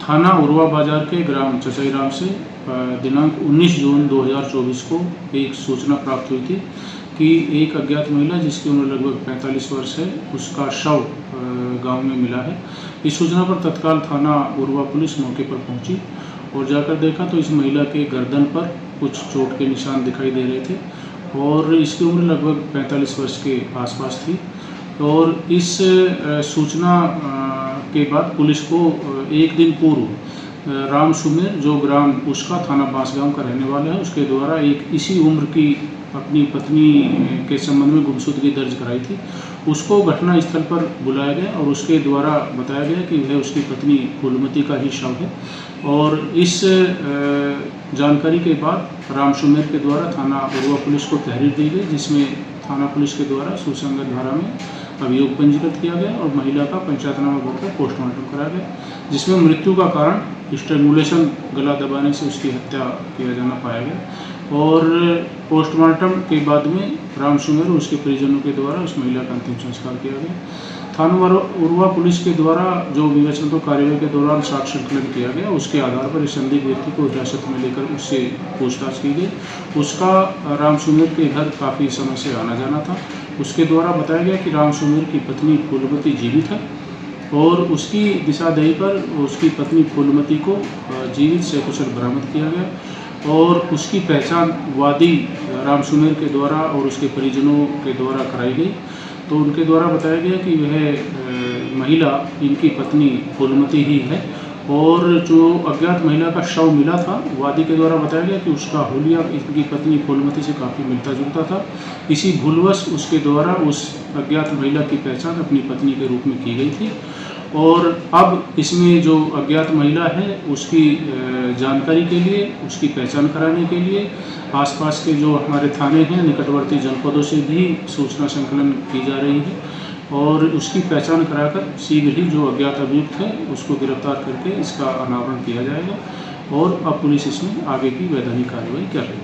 थाना उरवा बाजार के ग्राम चचईराम से दिनांक 19 जून 2024 को एक सूचना प्राप्त हुई थी कि एक अज्ञात महिला जिसकी उम्र लगभग 45 वर्ष है, उसका शव गांव में मिला है। इस सूचना पर तत्काल थाना उरवा पुलिस मौके पर पहुंची और जाकर देखा तो इस महिला के गर्दन पर कुछ चोट के निशान दिखाई दे रहे थे और इसकी उम्र लगभग 45 वर्ष के आसपास थी। और इस सूचना के बाद पुलिस को एक दिन पूर्व राम सुमेर, जो ग्राम उसका थाना बांसगांव का रहने वाला है, उसके द्वारा एक इसी उम्र की अपनी पत्नी के संबंध में गुमशुदगी दर्ज कराई थी। उसको घटना स्थल पर बुलाया गया और उसके द्वारा बताया गया कि वह उसकी पत्नी फूलमती का ही शव है। और इस जानकारी के बाद राम सुमेर के द्वारा थाना उरवा पुलिस को तहरीर दी गई, जिसमें थाना पुलिस के द्वारा सुसंगत धारा में अभियोग पंजीकृत किया गया और महिला का पंचायतनामा भरकर पोस्टमार्टम कराया गया, जिसमें मृत्यु का कारण स्ट्रेंगुलेशन, गला दबाने से उसकी हत्या किया जाना पाया गया। और पोस्टमार्टम के बाद में राम सुमेर और उसके परिजनों के द्वारा उस महिला का अंतिम संस्कार किया गया। थाना उरवा पुलिस के द्वारा जो विवेचनात्मक कार्यवाही के दौरान साक्ष्य संकलन किया गया, उसके आधार पर इस संदिग्ध व्यक्ति को हिरासत में लेकर उससे पूछताछ की गई। उसका राम सुमेर के घर काफ़ी समय से आना जाना था। उसके द्वारा बताया गया कि राम सुमेर की पत्नी फूलमती जीवित है और उसकी दिशादही पर उसकी पत्नी फूलमती को जीवित सकुशल बरामद किया गया और उसकी पहचान वादी राम सुमेर के द्वारा और उसके परिजनों के द्वारा कराई गई। तो उनके द्वारा बताया गया कि वह महिला इनकी पत्नी फूलमती ही है और जो अज्ञात महिला का शव मिला था, वादी के द्वारा बताया गया कि उसका हुलिया इनकी पत्नी फूलमती से काफ़ी मिलता जुलता था। इसी भूलवश उसके द्वारा उस अज्ञात महिला की पहचान अपनी पत्नी के रूप में की गई थी। और अब इसमें जो अज्ञात महिला है उसकी जानकारी के लिए, उसकी पहचान कराने के लिए आसपास के जो हमारे थाने हैं, निकटवर्ती जनपदों से भी सूचना संकलन की जा रही है और उसकी पहचान कराकर शीघ्र ही जो अज्ञात अभियुक्त है उसको गिरफ्तार करके इसका अनावरण किया जाएगा। और अब पुलिस इसमें आगे की वैधानिक कार्रवाई कर रही है।